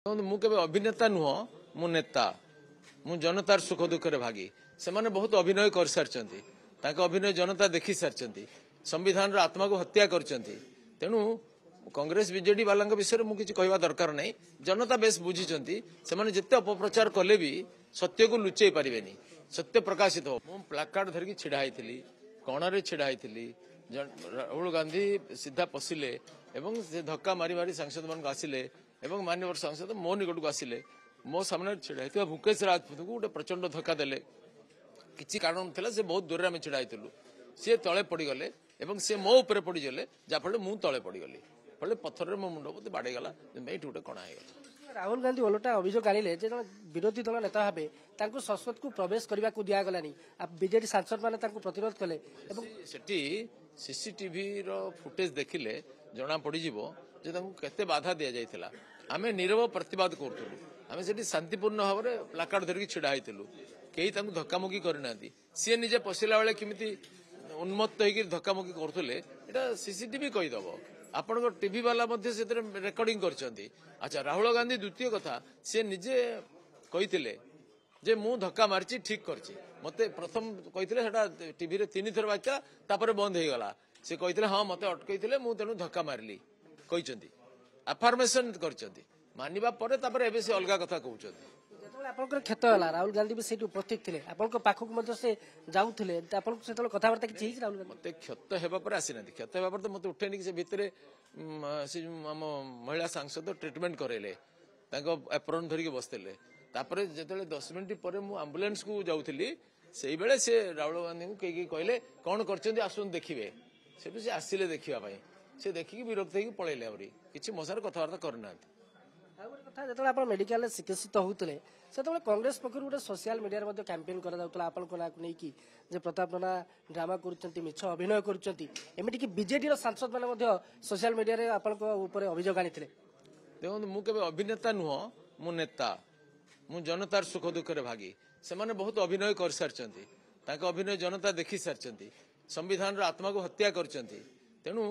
मु केबे अभिनेता नुह मु नेता मु जनतार सुख दुखरे भागी से माने बहुत अभिनय कर सारचंती ताका अभिनय जनता देखि सारचंती संविधान आत्मा को हत्या करचंती तेणु कांग्रेस बीजेडी वाला विषय में किसी कहवा दरकार नहीं जनता बेस बुझीचंती से माने जिते अपप्रचार कले भी सत्य को लुचेई पारिबेनी सत्य प्रकाशित हो मु प्लाकार्ड धरिकी छिड़ा हैथिली कणरे छिड़ा हैथिली राहुल गांधी सीधा पशिले एवं से धक्का मारी मारी सांसद मान आसिले एवं माननीय सांसद मो निकट को आसिले मो सामने छिड़ा है भूपेश राजपूत को गोटे प्रचंड धक्का देले किसी कारण नाला से बहुत दूर में छिड़ा होलु सी तले पड़गले और सी मो उपर पड़गले जहाँफल मु तले पड़गली फल पथर मो मुंड मत बाड़गला गोटे कणा हो राहुल गांधी ओलटा अभियोग आनिले विरोधी दल नेता भाव संसद को प्रवेश करने को दिगलानी बीजेडी सांसद मैंने प्रतिरोध कले सेठी सीसीटीवी फुटेज देखिले जना पड़ज केते बाधा दि जाइथिला आमे नीरव प्रतिवाद करथुलु आमे सेठी शांतिपूर्ण भाव में प्लाकार्ड धरिकी छिड़ा होइथिलु केही तांकु धक्कामुक्की करनांती सी निजे पशिला बेले किमिति उन्मत्त होकर धक्कामुक्की करथुले एटा सीसीटीवी कहीदब आपण टीवी वाला रेकर्डिंग करछंती अच्छा राहुल गांधी द्वितीय कथा सी निजे कहिथिले जे मु धक्का मारची ठीक करची मते प्रथम कहिथिले सेटा टीवी रे 3 थर बाचा तापर बंद हो गला से कहिथिले हां मते अटकैथिले मु तेनु धक्का मारली कहिसंती अफर्मेशन करछंती मानिबा परे तापर एबे से अलगा कथा कहउछंती जेतले आपनकर खेत होला राहुल गांधी भी सेठी उपस्थित थिले आपनको पाखक मते से जाउथिले आपनको सेतले कथा वार्ता किछि राहुल गांधी मते खेत हेबा पर आसीनांती खेत हेबा पर तो मते उठेनी कि से भितरे से हम महिला सांसद ट्रीटमेंट करेले ताको एप्रन धरिके बसतेले तापर जेतले 10 मिनिट पर मु एम्बुलेंस को जाउथिली सेही बेले से राहुल गांधी को कई कहले कोन करछंती आसुन देखिबे सेटु से आसिले देखिबा पई से देखिकी विरक्त होई पळेले आवरी किछि मोसार कथावार्ता करनांती कथा जो आप मेडिकल चिकित्सित होते से कांग्रेस पक्ष गोटे सोशल मीडिया कैंपेन करके प्रताप जेना ड्रामा कर मिछ अभिनय करमती बीजेडी सांसद मैंने सोशल मीडिया अभियोग आनी देखो मु केबे अभिनेता नुह मु नेता मु जनतार सुख दुखरे भागी से माने बहुत अभिनय कर सारचंती ताका अभिनय जनता देखि सारचंती संविधान आत्मा को हत्या करचंती तेणु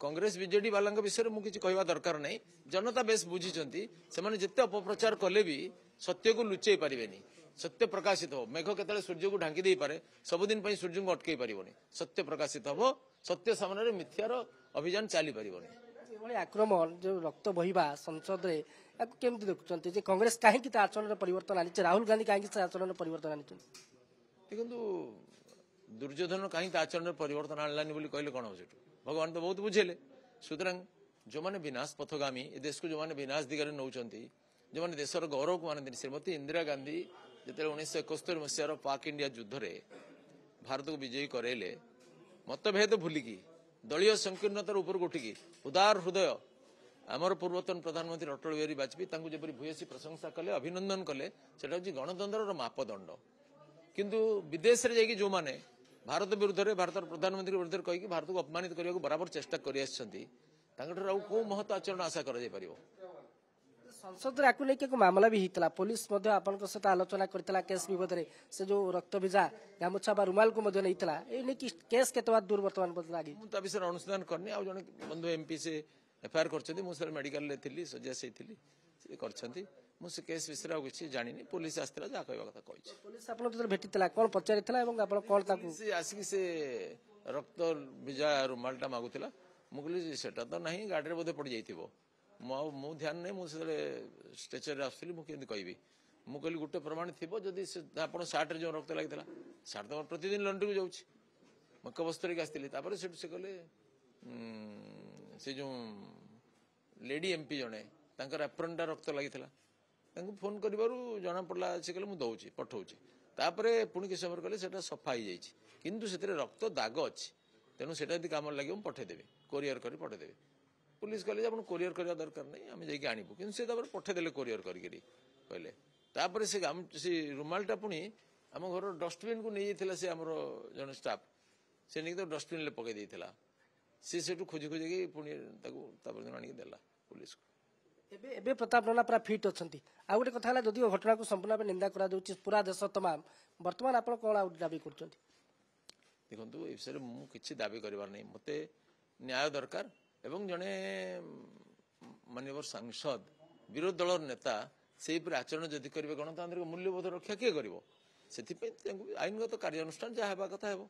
कांग्रेस बीजेडी वाला विषय में किसी कहवा दरकार नहीं जनता बेस बुझीचंती से माने जिते अपप्रचार कले भी सत्य को लुचेई पारिबेनी सत्य प्रकाशित हो मेघ केतले सूर्य को ढांकी दे पारे सबुदिन पई सूर्य को अटकई पारिबोनी सत्य प्रकाशित हो सत्य सामने रे मिथ्यार अभियान चली पारिबोनी आक्रमण जो रक्त बहिबा संसद रे केमती देखुचंती जे कांग्रेस काहे की आचरण परिवर्तन आनी राहुल गांधी काहे आचरण परिवर्तन आनी देखंतु दुर्योधन काहे आचरण परिवर्तन आनलानी बोली कहले कोन हो सेटू भगवान तो बहुत बुझेले सुतरां जो माने विनाश पथगामी ए देश को जो माने विनाश दिगरे नौचंती जो माने देशर गौरव को मानते श्रीमती इंदिरा गांधी जिते 1971 मसीहार पाक इंडिया युद्ध रे भारत को विजयी करेले मतभेद भूलिकी दलीय संकीर्णतार ऊपर उठिकी उदार हृदय आमर पूर्वतन प्रधानमंत्री अटल बिहारी वाजपेयी जपरी भूयसी प्रशंसा कले अभिनंदन कले सेटा होची गणतंत्र मापदंड किंतु विदेश रे जाई जो माने भारत विरुद्ध में भारत प्रधानमंत्री विरुद्ध कहीकि भारत को अपमानित करने को बराबर चेष्टा कर कौ महत आचरण आशा कर संसद नहीं मामला भी होता पुलिस सहित आलोचना करता केस विरोध में से जो रक्त भिजा गामुछा रुमाल को नहीं केस के दूर बर्तमान लगी मुझे विषय अनुसंधान करनी आ जन बंधु एमपी से एफआईआर कर मेडिकल थी शଯ୍ୟା से कर मुझे केस विषय किसी जानी पुलिस आसला जहाँ कहवा कथा कही पुलिस आपको भेटी कौन पचारि आसिक से रक्त भिजा रुमालटा मागुला मुझे सेटा तो ना गाड़ी बोधे पड़ जाइए मु ध्यान नहीं मुझे स्ट्रेचर आसली मुझे कहबी मुझे गोटे प्रमाण थी जदि आप सार्ट जो रक्त लगी सार्ट तो प्रतिदिन लंड्री को जाऊँगी मक बस्तर आसती से कहले से जो लेडी एमपी जड़े एप्रनटा रक्त लगी फोन कर जना पड़ा से कहले मुझे पठाऊँगी तापर पुणी किस समय कहले से सफा हो जाए रक्त दाग अच्छी तेणु से कम लगे पठेदेवी कोरियर कर पठेदेवी पुलिस कहले आप कोरियर करने दरकार नहीं आम जाकि आणबू कि पठेदेले कोरियर करके कहले से रुमालटा पुणी आम घर डस्टबिन को नहीं जाता से आमर जन स्टाफ से नहीं तो डस्टबिन पकई देता सी खोजी खोजी पुणी आनिक देला पुलिस को एबे प्रताप नना पूरा फिट अच्छा आ गोटे कथा जदि घटना को संपूर्ण भाव निंदा करा पूरा देश तमाम बर्तमान आप कौन दाबी कर देखो ये विषय में किसी दाबी करार नहीं मत न्याय दरकार एवं जड़े माननीय सांसद ବିରୋଧୀ ଦଳର ନେତା ସେଇପରି ଆଚରଣ ଯଦି କରିବେ ଗଣତାନ୍ତ୍ରିକ ମୂଲ୍ୟବୋଧ ରକ୍ଷା କିଏ କରିବ? ସେଥିପାଇଁ ତାଙ୍କୁ ଆଇନଗତ କାର୍ଯ୍ୟାନୁଷ୍ଠାନ ଯାହା ହେବା କଥା ହେବ।